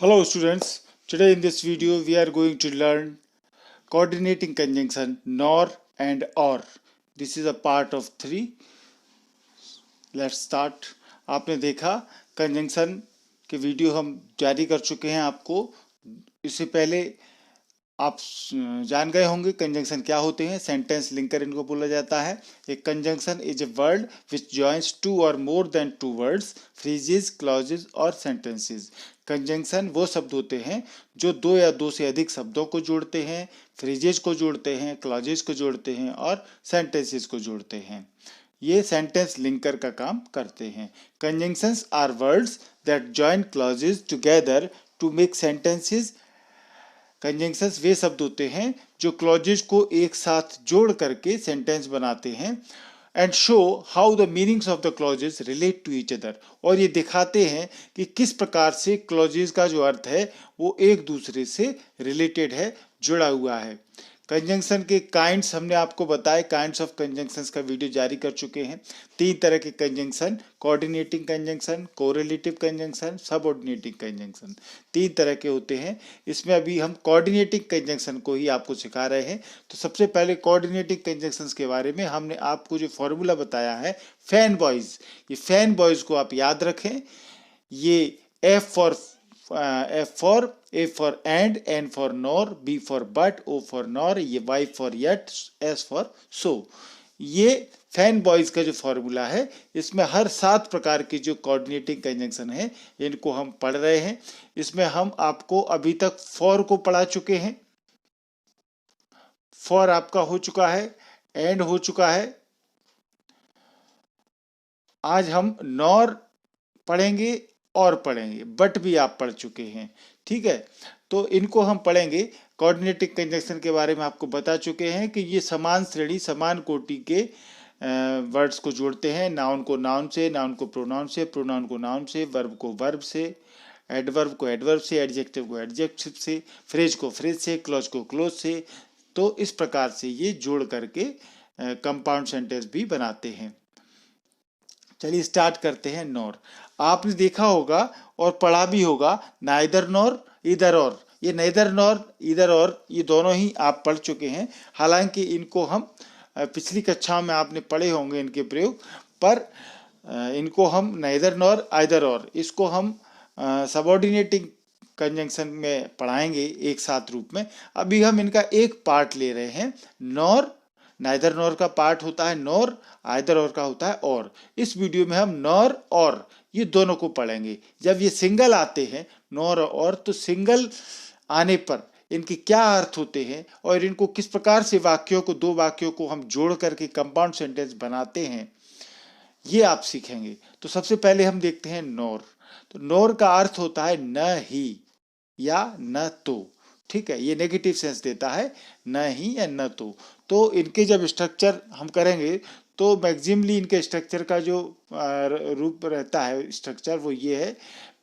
Hello students, today in this video we are going to learn coordinating conjunction nor and or. This is a part of 3. Let's start. आपने देखा conjunction के video हम जारी कर चुके हैं आपको। इससे पहले आप जान गए होंगे कंजंक्शन क्या होते हैं। सेंटेंस लिंकर इनको बोला जाता है। एक conjunction is a word which joins two और more than two words, phrases, clauses और सेंटेंसेस। कंजंक्शन वो शब्द होते हैं जो दो या दो से अधिक शब्दों को जोड़ते हैं, फ्रेजेस को जोड़ते हैं, क्लॉजेस को जोड़ते हैं और सेंटेंसेस को जोड़ते हैं। ये सेंटेंस लिंकर का काम करते हैं। Conjunctions are words that join clauses together to make sentences. Conjunctions वे शब्द होते हैं जो क्लॉजेज को एक साथ जोड़ करके सेंटेंस बनाते हैं and show how the meanings of the clauses relate to each other, और ये दिखाते हैं कि किस प्रकार से क्लॉजेज का जो अर्थ है वो एक दूसरे से रिलेटेड है, जुड़ा हुआ है। कंजंक्शन के काइंड्स हमने आपको बताए, काइंड्स ऑफ कंजंक्शंस का वीडियो जारी कर चुके हैं। 3 तरह के conjunction, coordinating conjunction, correlative conjunction, subordinating conjunction, 3 तरह के होते हैं। इसमें अभी हम कोऑर्डिनेटिंग कंजंक्शन को ही आपको सिखा रहे हैं। तो सबसे पहले कोऑर्डिनेटिंग कंजंक्शंस के बारे में हमने आपको जो फॉर्मूला बताया है फैन बॉयज, ये फैन बॉयज को आप याद रखें। ये F for A for and, N for nor, B for but, O for nor, ये Y for yet, S for so। ये फैन बॉयज का जो फॉर्मूला है, इसमें हर 7 प्रकार की जो कोऑर्डिनेटिंग कंजंक्शन है इनको हम पढ़ रहे हैं। इसमें हम आपको अभी तक फॉर को पढ़ा चुके हैं। फॉर आपका हो चुका है, एंड हो चुका है। आज हम नॉर पढ़ेंगे और पढ़ेंगे, बट भी आप पढ़ चुके हैं, ठीक है। तो इनको हम पढ़ेंगे। कोऑर्डिनेटिंग कंजंक्शन के बारे में आपको बता चुके हैं कि ये समान श्रेणी, समान कोटि के वर्ड्स को जोड़ते हैं। नाउन को नाउन से, नाउन को प्रोनाउन से, प्रोनाउन को नाउन से, वर्ब को वर्ब से, एडवर्ब को एडवर्ब से, एडजेक्टिव को एडजेक्टिव से, फ्रेज को फ्रेज से, क्लॉज को क्लोज से। तो इस प्रकार से ये जोड़ करके कंपाउंड सेंटेंस भी बनाते हैं। चलिए स्टार्ट करते हैं। नॉर आपने देखा होगा और पढ़ा भी होगा, नाइदर नॉर इधर और। ये नाइदर नॉर इधर और ये दोनों ही आप पढ़ चुके हैं। हालांकि इनको हम पिछली कक्षाओं में आपने पढ़े होंगे इनके प्रयोग, पर इनको हम नाइदर नॉर आइदर और, इसको हम सबऑर्डिनेटिंग कंजंक्शन में पढ़ाएंगे एक साथ रूप में। अभी हम इनका एक पार्ट ले रहे हैं। नॉर, नाइदर नॉर का पार्ट होता है नॉर, आइदर और का होता है और। इस वीडियो में हम नॉर और ये दोनों को पढ़ेंगे। जब ये सिंगल आते हैं नॉर और, तो सिंगल आने पर इनके क्या अर्थ होते हैं और इनको किस प्रकार से वाक्यों को, 2 वाक्यों को हम जोड़ करके कंपाउंड सेंटेंस बनाते हैं, ये आप सीखेंगे। तो सबसे पहले हम देखते हैं नॉर। तो नॉर का अर्थ होता है न ही या न तो, ठीक है। ये नेगेटिव सेंस देता है, न ही या न तो इनके जब स्ट्रक्चर हम करेंगे तो मैक्सिमली इनके स्ट्रक्चर का जो रूप रहता है, स्ट्रक्चर वो ये है।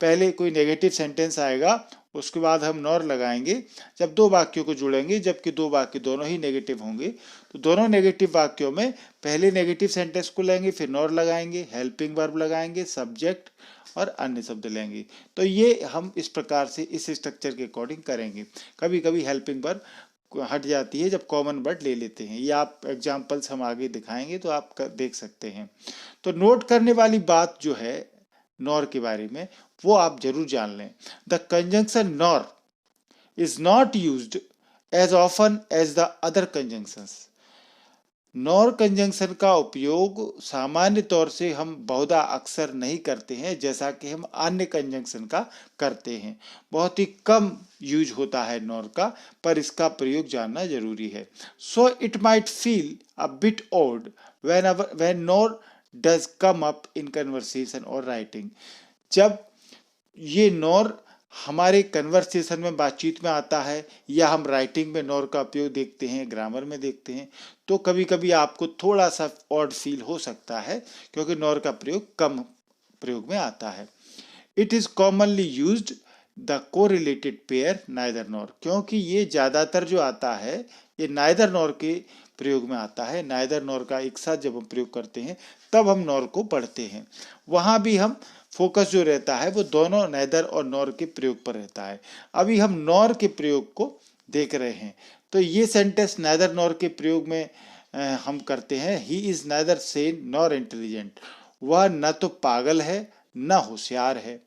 पहले कोई नेगेटिव सेंटेंस आएगा, उसके बाद हम नॉर लगाएंगे जब 2 वाक्यों को जोड़ेंगे, जबकि 2 वाक्य दोनों ही नेगेटिव होंगे। तो दोनों नेगेटिव वाक्यों में पहले नेगेटिव सेंटेंस को लेंगे, फिर नॉर लगाएंगे, हेल्पिंग वर्ब लगाएंगे, सब्जेक्ट और अन्य शब्द लेंगे। तो ये हम इस प्रकार से इस स्ट्रक्चर के अकॉर्डिंग करेंगे। कभी कभी हेल्पिंग वर्ब हट जाती है जब कॉमन वर्ड ले लेते हैं। ये आप एग्जाम्पल्स हम आगे दिखाएंगे तो आप देख सकते हैं। तो नोट करने वाली बात जो है नॉर के बारे में, वो आप जरूर जान लें। The conjunction nor is not used as often as the other conjunctions. Nor conjunction का उपयोग सामान्य तौर से हम बहुधा अक्सर नहीं करते हैं जैसा कि हम अन्य कंजंक्शन का करते हैं। बहुत ही कम यूज होता है नॉर का, पर इसका प्रयोग जानना जरूरी है। So it might feel a bit odd when nor does come up in conversation और राइटिंग। जब ये नॉर हमारे कन्वर्सेशन में, बातचीत में आता है, या हम राइटिंग में नॉर का उपयोग देखते हैं, ग्रामर में देखते हैं, तो कभी कभी आपको थोड़ा सा ऑड फील हो सकता है क्योंकि नॉर का प्रयोग कम प्रयोग में आता है। It is commonly used the correlated pair neither nor, क्योंकि ये ज्यादातर जो आता है ये नाइदर नॉर के प्रयोग में आता है। नाइदर नॉर का एक साथ जब हम प्रयोग करते हैं तब हम नॉर को पढ़ते हैं। वहां भी हम फोकस जो रहता है वो दोनों नेदर और नॉर के प्रयोग पर रहता है। अभी हम नॉर के प्रयोग को देख रहे हैं। तो ये सेंटेंस नेदर नॉर के प्रयोग में हम करते हैं। He is nether Sen nor intelligent, वह न तो पागल है न होशियार है।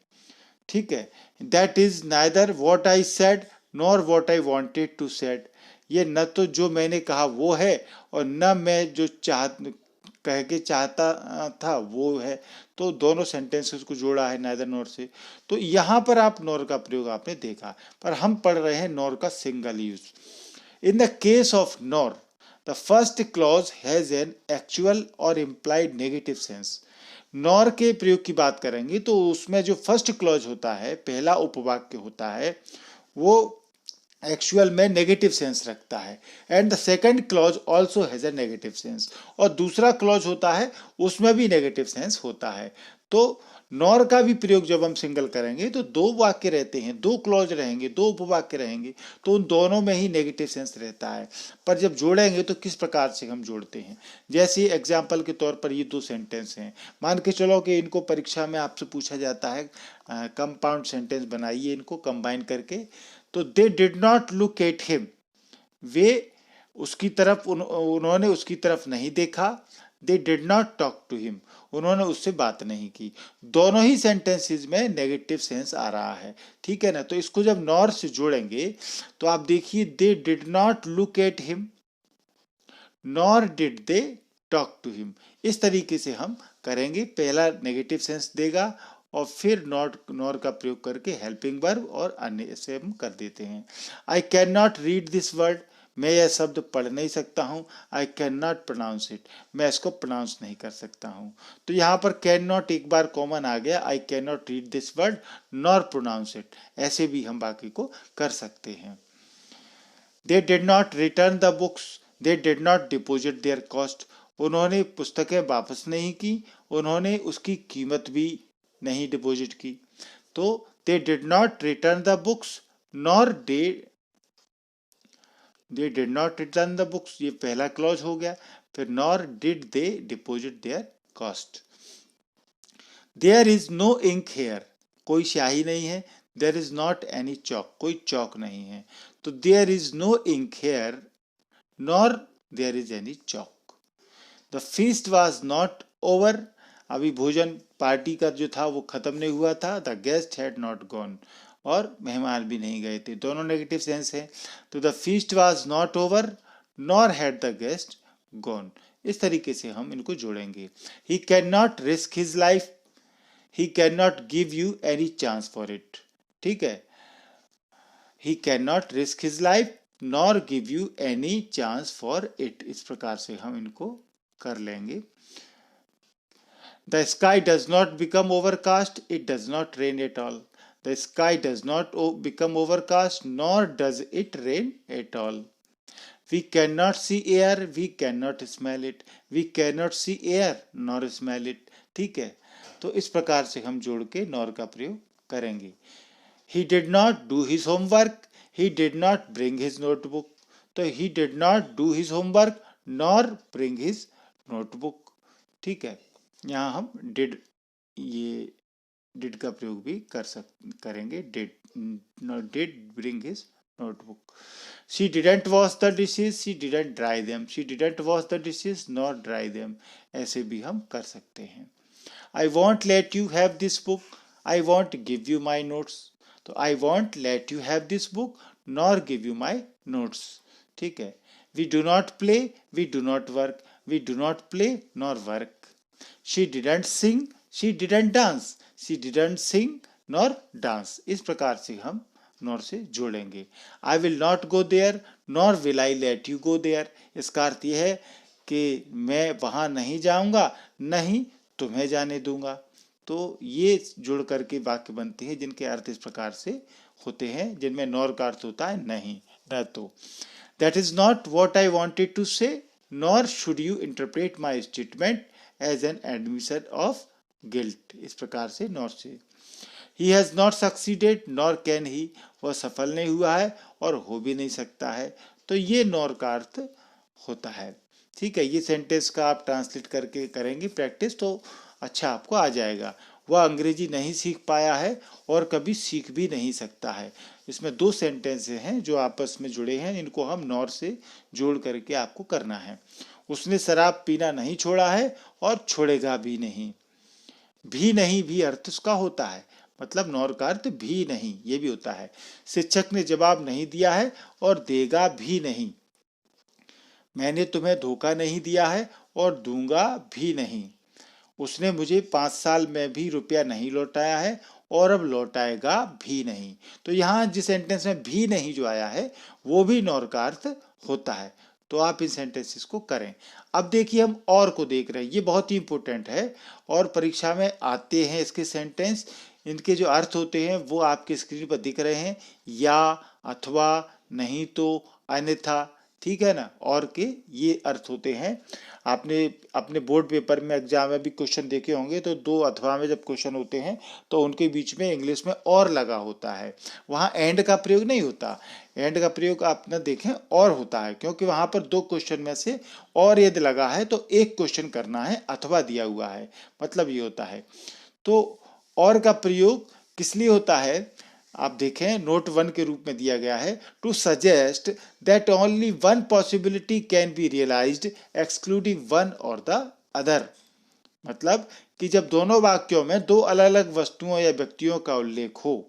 ठीक है। That is neither what I said nor what I wanted to said, ये न तो जो मैंने कहा वो है और न मैं जो कह के चाहता था वो है। तो दोनों सेंटेंसेस को जोड़ा है नाइदर नॉर से। तो यहाँ पर आप नॉर का प्रयोग आपने देखा, पर हम पढ़ रहे हैं नॉर का single use. In the case of nor the first clause has an actual और इम्प्लाइड नेगेटिव सेंस। नॉर के प्रयोग की बात करेंगे तो उसमें जो फर्स्ट क्लॉज होता है, पहला उपवाक्य होता है, वो एक्चुअल में नेगेटिव सेंस रखता है। And the second clause also has a negative sense, और दूसरा क्लॉज होता है उसमें भी नेगेटिव सेंस होता है। तो नॉर का भी प्रयोग जब हम सिंगल करेंगे तो दो वाक्य रहते हैं, दो क्लॉज रहेंगे, दो उपवाक्य रहेंगे, तो उन दोनों में ही नेगेटिव सेंस रहता है। पर जब जोड़ेंगे तो किस प्रकार से हम जोड़ते हैं, जैसे एग्जाम्पल के तौर पर ये दो सेंटेंस हैं, मान के चलो कि इनको परीक्षा में आपसे पूछा जाता है कंपाउंड सेंटेंस बनाइए इनको कंबाइन करके। तो they did not look at him, वे उसकी तरफ उन्होंने उसकी तरफ नहीं देखा। They did not talk to him, उन्होंने उससे बात नहीं की। दोनों ही सेंटेंसेस में नेगेटिव सेंस आ रहा है। ठीक है ना। तो इसको जब नॉर से जोड़ेंगे तो आप देखिए, they did not look at him nor did they talk to him, इस तरीके से हम करेंगे। पहला नेगेटिव सेंस देगा और फिर नॉर का प्रयोग करके हेल्पिंग वर्ब और अन्य से हम कर देते हैं। I can not read this word, मैं यह शब्द पढ़ नहीं सकता हूँ। I can not pronounce it, मैं इसको प्रोनाउंस नहीं कर सकता हूँ। तो यहाँ पर कैन नॉट एक बार कॉमन आ गया, I can not read this word nor pronounce it, ऐसे भी हम बाकी को कर सकते हैं। They did not return the books, they did not deposit their cost, उन्होंने पुस्तकें वापस नहीं की, उन्होंने उसकी कीमत भी नहीं डिपॉजिट की। तो they did not return the books nor they did not return the books, ये पहला क्लॉज हो गया। फिर nor did they deposit their cost. There is no ink here, कोई स्याही नहीं है। There is not any chalk, कोई चौक नहीं है। तो there is no ink here nor there is any chalk. The feast was not over, अभी भोजन पार्टी का जो था वो खत्म नहीं हुआ था। The guest had not gone, और मेहमान भी नहीं गए थे, दोनों नेगेटिव सेंस है। तो the feast was not over nor had the guest gone, इस तरीके से हम इनको जोड़ेंगे। He can not risk his life, he can not give you any chance for it. ठीक है। He can not risk his life nor give you any chance for it, इस प्रकार से हम इनको कर लेंगे। The sky does not become overcast, it does not rain at all. The sky does not become overcast, nor does it rain at all. We cannot see air, we cannot smell it. We cannot see air, nor smell it. ठीक है। तो इस प्रकार से हम जोड़ के nor का प्रयोग करेंगे। He did not do his homework, he did not bring his notebook. तो he did not do his homework, nor bring his notebook. ठीक है। यहाँ हम डिड का प्रयोग भी करेंगे। Did bring his notebook. She didn't wash the dishes, she didn't dry them, she didn't wash the dishes not dry them, ऐसे भी हम कर सकते हैं। I won't let you have this book, I won't give you my notes. तो I won't let you have this book nor give you my notes. ठीक है। We do not play, we do not work, we do not play nor work. She didn't sing, she didn't dance, she didn't sing nor dance, इस प्रकार से हम nor से जोड़ेंगे। I will not go there nor will I let you go there, इसका अर्थ यह है कि मैं वहाँ नहीं जाऊँगा, नहीं तुम्हें जाने दूंगा। तो ये जुड़ करके वाक्य बनते हैं जिनके अर्थ इस प्रकार से होते हैं, जिनमें नॉर का अर्थ होता है नहीं, न तो। That is not what I wanted to say, nor should you interpret my statement as an admission of guilt, इस प्रकार से नॉर से। He has not succeeded nor can he, वह सफल नहीं हुआ है और हो भी नहीं सकता है। तो ये नॉर का अर्थ होता है। ठीक है। ये सेंटेंस का आप ट्रांसलेट करके करेंगे प्रैक्टिस तो अच्छा आपको आ जाएगा। वह अंग्रेजी नहीं सीख पाया है और कभी सीख भी नहीं सकता है। इसमें दो सेंटेंस हैं जो आपस में जुड़े हैं, इनको हम नॉर से जोड़ करके आपको करना है। उसने शराब पीना नहीं छोड़ा है और छोड़ेगा भी नहीं। भी नहीं भी अर्थ उसका होता है, मतलब नॉर का अर्थ भी नहीं ये भी होता है। शिक्षक ने जवाब नहीं दिया है और देगा भी नहीं। मैंने तुम्हें धोखा नहीं दिया है और दूंगा भी नहीं। उसने मुझे 5 साल में भी रुपया नहीं लौटाया है और अब लौटाएगा भी नहीं। तो यहाँ जिस सेंटेंस में भी नहीं जो आया है वो भी नॉर का अर्थ होता है। तो आप इन सेंटेंसेस को करें। अब देखिए हम और को देख रहे हैं, ये बहुत ही इंपॉर्टेंट है और परीक्षा में आते हैं इसके सेंटेंस। इनके जो अर्थ होते हैं वो आपके स्क्रीन पर दिख रहे हैं, या, अथवा, नहीं तो, अन्यथा, ठीक है ना, और के ये अर्थ होते हैं। आपने अपने बोर्ड पेपर में एग्जाम में भी क्वेश्चन देखे होंगे, तो दो अथवा में जब क्वेश्चन होते हैं तो उनके बीच में इंग्लिश में और लगा होता है, वहाँ एंड का प्रयोग नहीं होता। एंड का प्रयोग आप न देखें और होता है, क्योंकि वहाँ पर दो क्वेश्चन में से और यदि लगा है तो एक क्वेश्चन करना है, अथवा दिया हुआ है, मतलब ये होता है। तो और का प्रयोग किस लिए होता है आप देखें, नोट 1 के रूप में दिया गया है, to suggest that only one possibility can be realized excluding one or the other. मतलब कि जब दोनों वाक्यों में दो अलग अलग वस्तुओं या व्यक्तियों का उल्लेख हो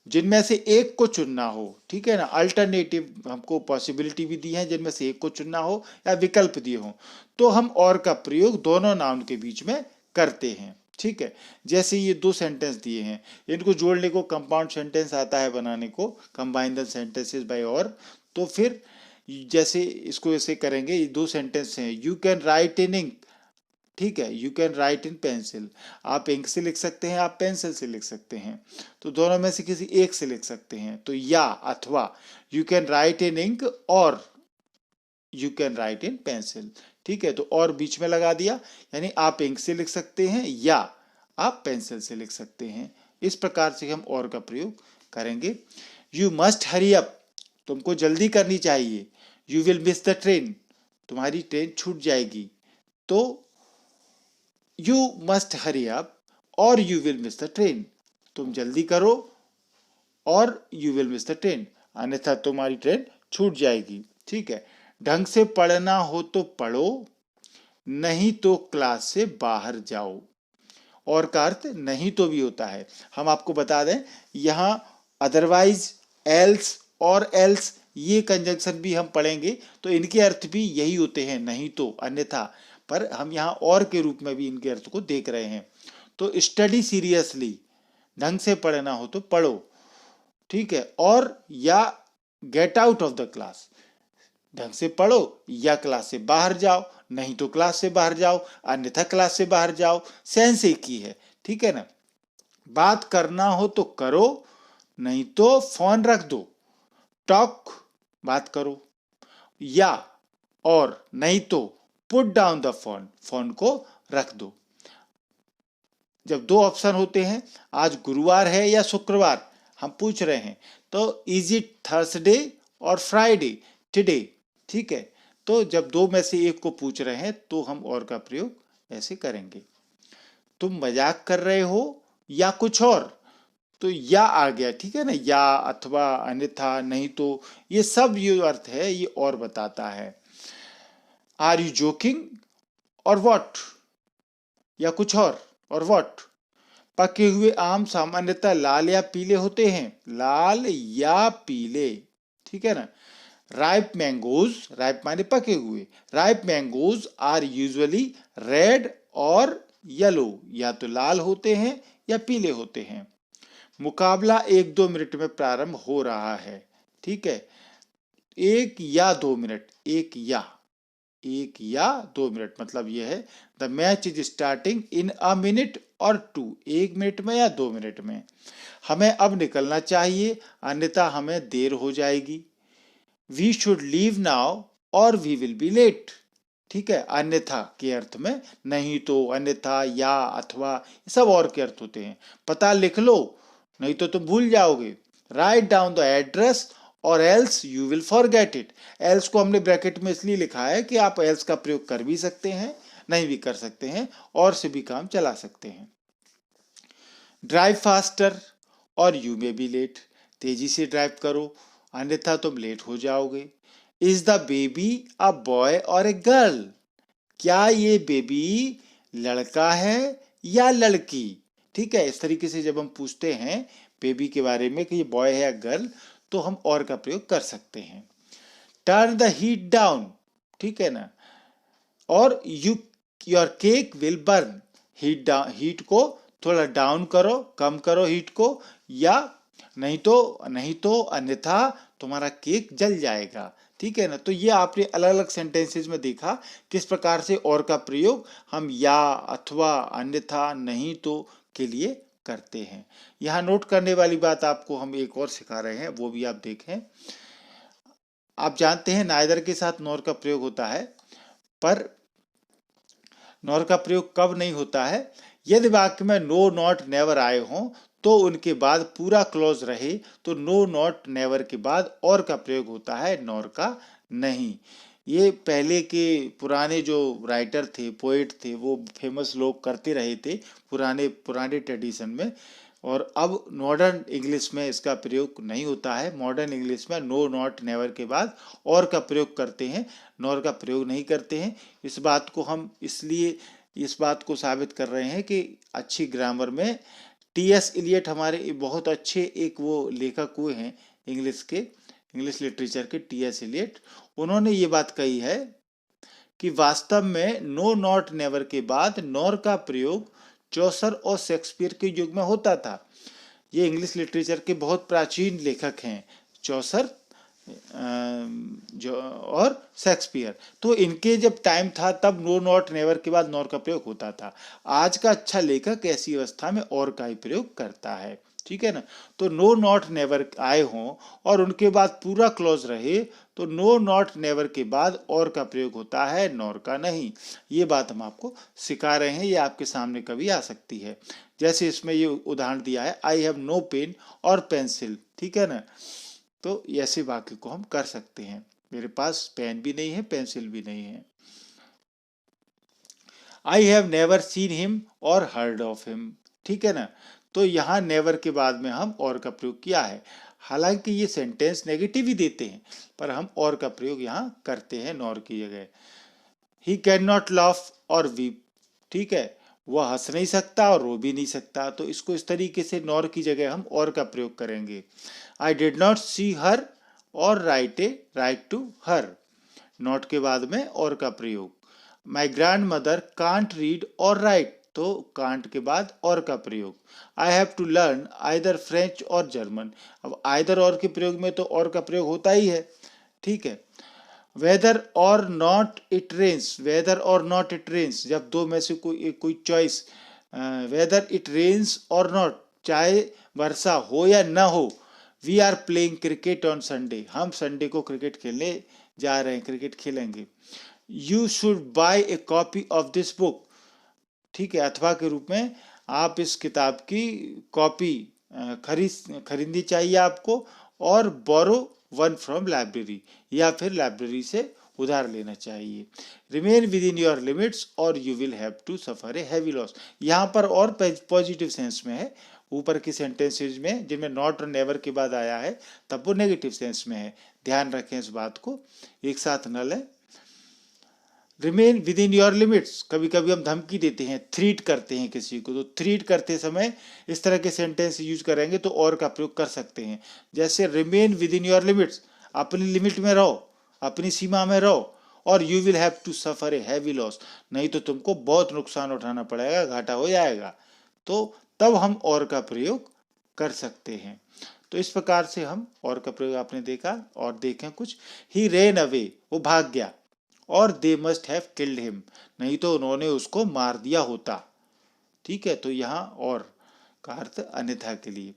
जिनमें से एक को चुनना हो, ठीक है ना, अल्टरनेटिव हमको पॉसिबिलिटी भी दी है जिनमें से एक को चुनना हो या विकल्प दिए हो, तो हम और का प्रयोग दोनों नाउन के बीच में करते हैं, ठीक है। जैसे ये दो सेंटेंस दिए हैं, इनको जोड़ने को कंपाउंड सेंटेंस आता है बनाने को, कंबाइन द सेंटेंसेस बाय और। तो फिर जैसे इसको ऐसे करेंगे, ये दो सेंटेंस हैं, you can write in ink, ठीक है, you can write in pencil. आप इंक से लिख सकते हैं, आप पेंसिल से लिख सकते हैं, तो दोनों में से किसी एक से लिख सकते हैं। तो या, अथवा, you can write in ink और you can write in pencil, ठीक है। तो और बीच में लगा दिया, यानी आप इंक से लिख सकते हैं या आप पेंसिल से लिख सकते हैं। इस प्रकार से हम और का प्रयोग करेंगे। यू मस्ट हरी अप, तुमको जल्दी करनी चाहिए। You will miss the train, तुम्हारी ट्रेन छूट जाएगी। तो यू मस्ट हरी अप और you will miss the train, तुम जल्दी करो और you will miss the train, अन्यथा तुम्हारी ट्रेन छूट जाएगी, ठीक है। ढंग से पढ़ना हो तो पढ़ो, नहीं तो क्लास से बाहर जाओ। और का अर्थ नहीं तो भी होता है। हम आपको बता दें, यहाँ अदरवाइज, एल्स और एल्स ये कंजंक्शन भी हम पढ़ेंगे, तो इनके अर्थ भी यही होते हैं, नहीं तो, अन्यथा, पर हम यहाँ और के रूप में भी इनके अर्थ को देख रहे हैं। तो स्टडी सीरियसली, ढंग से पढ़ना हो तो पढ़ो, ठीक है, और या get out of the class, ढंग से पढ़ो या क्लास से बाहर जाओ, नहीं तो क्लास से बाहर जाओ, अन्यथा क्लास से बाहर जाओ, सेंस एक ही है, ठीक है ना। बात करना हो तो करो, नहीं तो फोन रख दो, टॉक, बात करो, या और नहीं तो put down the phone, phone को रख दो। जब दो ऑप्शन होते हैं, आज गुरुवार है या शुक्रवार, हम पूछ रहे हैं, तो इज इट थर्सडे और फ्राइडे टुडे, ठीक है। तो जब दो में से एक को पूछ रहे हैं तो हम और का प्रयोग ऐसे करेंगे। तुम मजाक कर रहे हो या कुछ और, तो या आ गया, ठीक है ना, या, अथवा, अन्यथा, नहीं तो, ये सब ये अर्थ है, ये और बताता है। आर यू जोकिंग और व्हाट, या कुछ और व्हाट। पके हुए आम सामान्यतः लाल या पीले होते हैं, लाल या पीले, ठीक है ना। राइप मैंगोज, राइप माने पके हुए, ripe mangoes are usually red or yellow, या तो लाल होते हैं या पीले होते हैं। मुकाबला 1-2 मिनट में प्रारंभ हो रहा है, ठीक है। 1 या 2 मिनट, एक या 2 मिनट, मतलब यह है the match is starting in a minute और 2, 1 मिनट में या 2 मिनट में। हमें अब निकलना चाहिए, अन्यथा हमें देर हो जाएगी। वी शुड लीव नाउ और वी विल बी लेट, ठीक है। अन्यथा के अर्थ में नहीं तो, अन्यथा, या, अथवा, सब और के अर्थ होते हैं। पता लिख लो, नहीं तो तुम भूल जाओगे। राइट डाउन द एड्रेस और else you will forget it. Else को हमने ब्रैकेट में इसलिए लिखा है कि आप एल्स का प्रयोग कर भी सकते हैं, नहीं भी कर सकते हैं, और से भी काम चला सकते हैं। ड्राइव फास्टर और यू मे बी लेट, तेजी से ड्राइव करो अन्यथा तुम लेट हो जाओगे। Is the baby a boy और ए गर्ल, क्या ये बेबी लड़का है या लड़की। ठीक है, इस तरीके से जब हम पूछते हैं बेबी के बारे में कि ये बॉय है या गर्ल, तो हम और का प्रयोग कर सकते हैं। टर्न द हीट डाउन, ठीक है ना, और your cake will burn, heat को थोड़ा डाउन करो, कम करो हीट को, या नहीं तो अन्यथा तुम्हारा केक जल जाएगा। ठीक है ना, तो ये आपने अलग अलग सेंटेंसेस में देखा किस प्रकार से और का प्रयोग हम या, अथवा, अन्यथा, नहीं तो के लिए करते हैं। यहाँ नोट करने वाली बात आपको हम एक और सिखा रहे हैं, वो भी आप देखें। आप जानते हैं नाइदर के साथ नॉर का प्रयोग होता है, पर नॉर का प्रयोग कब नहीं होता है, यदि वाक्य में नो नॉट नेवर आए हों तो उनके बाद पूरा क्लॉज रहे तो नो नॉट नेवर के बाद और का प्रयोग होता है, नॉर का नहीं। ये पहले के पुराने जो राइटर थे, पोएट थे, वो फेमस लोग करते रहे थे पुराने पुराने ट्रेडिशन में। और अब मॉडर्न इंग्लिश में इसका प्रयोग नहीं होता है। मॉडर्न इंग्लिश में नो नॉट नेवर के बाद और का प्रयोग करते हैं, नॉर का प्रयोग नहीं करते हैं। इस बात को हम इसलिए इस बात को साबित कर रहे हैं कि अच्छी ग्रामर में टी.एस. इलियट हमारे बहुत अच्छे एक वो लेखक हुए हैं इंग्लिश के, इंग्लिश लिटरेचर के, टी.एस. इलियट। उन्होंने ये बात कही है कि वास्तव में नो नॉट नेवर के बाद नॉर का प्रयोग चौसर और शेक्सपियर के युग में होता था। ये इंग्लिश लिटरेचर के बहुत प्राचीन लेखक हैं, चौसर जो और शेक्सपियर। तो इनके जब टाइम था तब नो नॉट नेवर के बाद नॉर का प्रयोग होता था। आज का अच्छा लेखक ऐसी अवस्था में और का ही प्रयोग करता है। ठीक है ना, तो नो नॉट नेवर आए हों और उनके बाद पूरा क्लॉज रहे तो नो नॉट नेवर के बाद और का प्रयोग होता है, नॉर का नहीं। ये बात हम आपको सिखा रहे हैं, ये आपके सामने कभी आ सकती है। जैसे इसमें ये उदाहरण दिया है, आई हैव नो पेन और पेंसिल। ठीक है ना, तो ऐसे वाक्य को हम कर सकते हैं, मेरे पास पेन भी नहीं है, पेंसिल भी नहीं है। I have never seen him और हर्ड ऑफ हिम। ठीक है ना, तो यहाँ नेवर के बाद में हम और का प्रयोग किया है। हालांकि ये सेंटेंस नेगेटिव ही देते हैं, पर हम और का प्रयोग यहाँ करते हैं नॉर की जगह। ही कैन नॉट लाफ और वीप, ठीक है, वह हंस नहीं सकता और रो भी नहीं सकता, तो इसको इस तरीके से नॉर की जगह हम और का प्रयोग करेंगे। आई डिड नॉट सी हर और राइट टू हर, नॉट के बाद में और का प्रयोग। My grand mother can't read or write, तो कांट के बाद और का प्रयोग। I have to learn either French or German, अब आइदर और के प्रयोग में तो और का प्रयोग होता ही है। ठीक है, whether or not it rains, whether or not it rains, जब दो में से कोई choice, whether it rains or not, चाहे वर्षा हो या ना हो। We are playing cricket on Sunday, हम संडे को क्रिकेट खेलने जा रहे हैं, क्रिकेट खेलेंगे। You should buy a copy of this book, ठीक है, अथवा के रूप में आप इस किताब की कॉपी खरीदनी चाहिए आपको, और बोरो वन फ्रॉम लाइब्रेरी, या फिर लाइब्रेरी से उधार लेना चाहिए। Remain with in your limits और you will have to suffer a heavy loss, यहाँ पर और पॉजिटिव सेंस में है। ऊपर की सेंटेंसेज में जिनमें नॉट और नेवर के बाद आया है तब वो नेगेटिव सेंस में है, ध्यान रखें इस बात को, एक साथ न लें। Remain with in your limits, कभी कभी हम धमकी देते हैं, थ्रीट करते हैं किसी को, तो थ्रीट करते समय इस तरह के सेंटेंस यूज करेंगे तो और का प्रयोग कर सकते हैं। जैसे remain with in your limits, अपनी लिमिट में रहो, अपनी सीमा में रहो, or you will have to suffer a heavy loss, नहीं तो तुमको बहुत नुकसान उठाना पड़ेगा, घाटा हो जाएगा, तो तब हम और का प्रयोग कर सकते हैं। तो इस प्रकार से हम और का प्रयोग आपने देखा। और देखें कुछ, ही रेन अवे, वो भाग गया, और they must have killed him, नहीं तो उन्होंने उसको मार दिया होता। ठीक है, तो यहाँ और का अर्थ अन्यथा के लिए।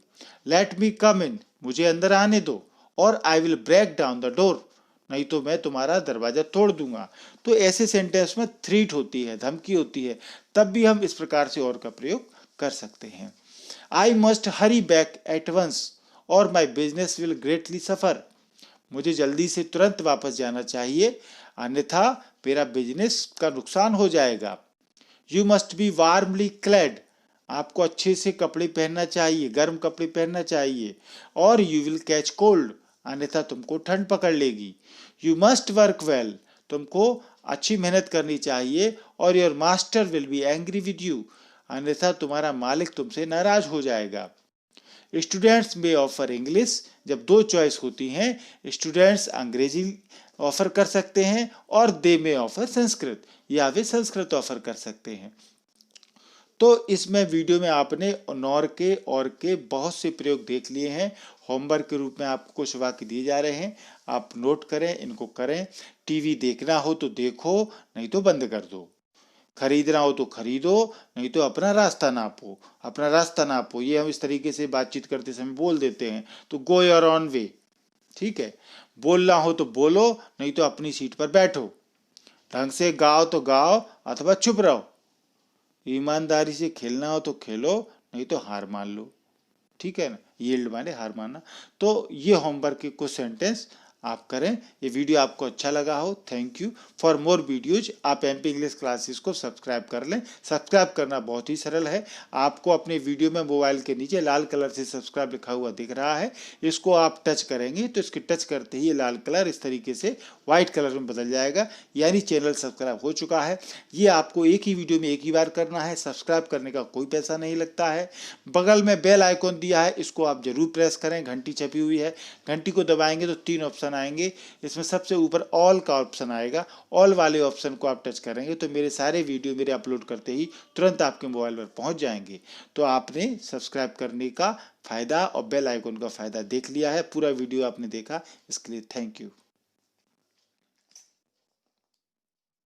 लेट मी कम इन, मुझे अंदर आने दो, or I will break down the door, नहीं तो मैं तुम्हारा दरवाजा तोड़ दूंगा। तो ऐसे सेंटेंस में थ्रीट होती है, धमकी होती है, तब भी हम इस प्रकार से और का प्रयोग कर सकते हैं। I must hurry back at once or my business will greatly suffer, मुझे जल्दी से तुरंत वापस जाना चाहिए, अन्यथा मेरा बिजनेस का नुकसान हो जाएगा। You must be warmly clad, आपको अच्छे से कपड़े पहनना चाहिए, गर्म कपड़े पहनना चाहिए, और यू विल कैच कोल्ड, अन्यथा तुमको ठंड पकड़ लेगी। यू मस्ट वर्क वेल, तुमको अच्छी मेहनत करनी चाहिए, और your master will be angry with you, अन्यथा तुम्हारा मालिक तुमसे नाराज हो जाएगा। स्टूडेंट्स में ऑफर इंग्लिश, जब दो चॉइस होती हैं, स्टूडेंट्स अंग्रेजी ऑफर कर सकते हैं और दे में ऑफर संस्कृत, या वे संस्कृत ऑफर कर सकते हैं। तो इसमें वीडियो में आपने नॉर के और के बहुत से प्रयोग देख लिए हैं। होमवर्क के रूप में आपको कुछ वाक्य दिए जा रहे हैं, आप नोट करें, इनको करें। टीवी देखना हो तो देखो, नहीं तो बंद कर दो। खरीदना हो तो खरीदो, नहीं तो अपना रास्ता नापो, अपना रास्ता नापो। ये हम इस तरीके से बातचीत करते समय बोल देते हैं, तो गो योर ऑन वे, ठीक है। बोलना हो तो बोलो, नहीं तो अपनी सीट पर बैठो। ढंग से गाओ तो गाओ, अथवा चुप रहो। ईमानदारी से खेलना हो तो खेलो, नहीं तो हार मान लो, ठीक है ना। यील्ड माने हार मानना। तो ये होमवर्क के कुछ सेंटेंस आप करें। ये वीडियो आपको अच्छा लगा हो, thank you. For more videos आप एमपी इंग्लिश क्लासेस को सब्सक्राइब कर लें। सब्सक्राइब करना बहुत ही सरल है। आपको अपने वीडियो में मोबाइल के नीचे लाल कलर से सब्सक्राइब लिखा हुआ दिख रहा है, इसको आप टच करेंगे तो इसके टच करते ही ये लाल कलर इस तरीके से व्हाइट कलर में बदल जाएगा, यानी चैनल सब्सक्राइब हो चुका है। ये आपको एक ही वीडियो में एक ही बार करना है, सब्सक्राइब करने का कोई पैसा नहीं लगता है। बगल में बेल आइकॉन दिया है, इसको आप जरूर प्रेस करें, घंटी छपी हुई है, घंटी को दबाएंगे तो 3 ऑप्शन आएंगे। इसमें सबसे ऊपर ऑल का ऑप्शन आएगा, ऑल वाले ऑप्शन को आप टच करेंगे तो मेरे सारे वीडियो मेरे अपलोड करते ही तुरंत आपके मोबाइल पर पहुंच जाएंगे। तो आपने सब्सक्राइब करने का फायदा और बेल आइकॉन का फायदा देख लिया है, पूरा वीडियो आपने देखा, इसके लिए थैंक यू।